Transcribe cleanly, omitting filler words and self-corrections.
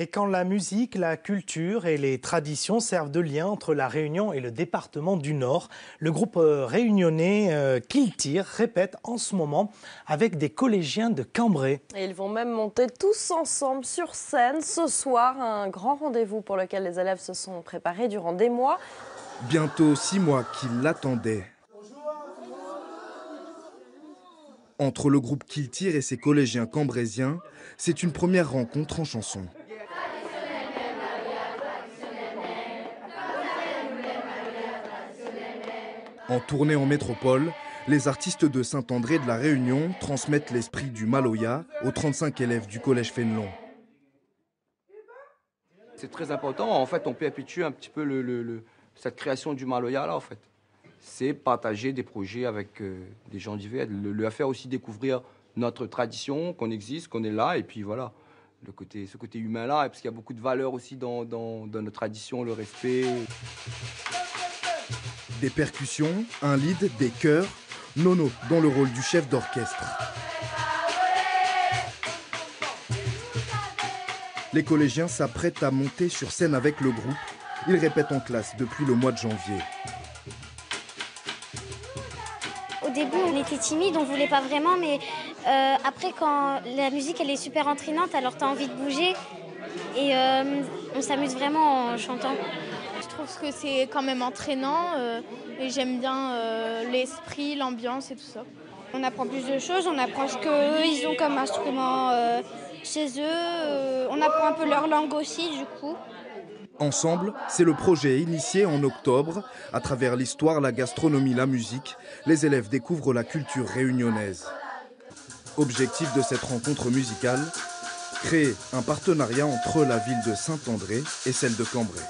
Et quand la musique, la culture et les traditions servent de lien entre la Réunion et le département du Nord, le groupe réunionnais Kiltir répète en ce moment avec des collégiens de Cambrai. Et ils vont même monter tous ensemble sur scène ce soir, un grand rendez-vous pour lequel les élèves se sont préparés durant des mois. Bientôt 6 mois qu'ils l'attendaient. Entre le groupe Kiltir et ses collégiens cambraisiens, c'est une première rencontre en chanson. En tournée en métropole, les artistes de Saint-André de la Réunion transmettent l'esprit du Maloya aux 35 élèves du collège Fénelon. C'est très important, en fait, on perpétue un petit peu cette création du Maloya là, en fait. C'est partager des projets avec des gens divers, leur faire aussi découvrir notre tradition, qu'on existe, qu'on est là, et puis voilà, ce côté humain là, parce qu'il y a beaucoup de valeurs aussi dans notre tradition, le respect. Des percussions, un lead, des chœurs, Nono dans le rôle du chef d'orchestre. Les collégiens s'apprêtent à monter sur scène avec le groupe. Ils répètent en classe depuis le mois de janvier. Au début, on était timide, on voulait pas vraiment, mais après, quand la musique elle est super entraînante, alors tu as envie de bouger et on s'amuse vraiment en chantant. Je trouve que c'est quand même entraînant et j'aime bien l'esprit, l'ambiance et tout ça. On apprend plus de choses, on apprend ce qu'eux ils ont comme instrument chez eux, on apprend un peu leur langue aussi du coup. Ensemble, c'est le projet initié en octobre. À travers l'histoire, la gastronomie, la musique, les élèves découvrent la culture réunionnaise. Objectif de cette rencontre musicale, créer un partenariat entre la ville de Saint-André et celle de Cambrai.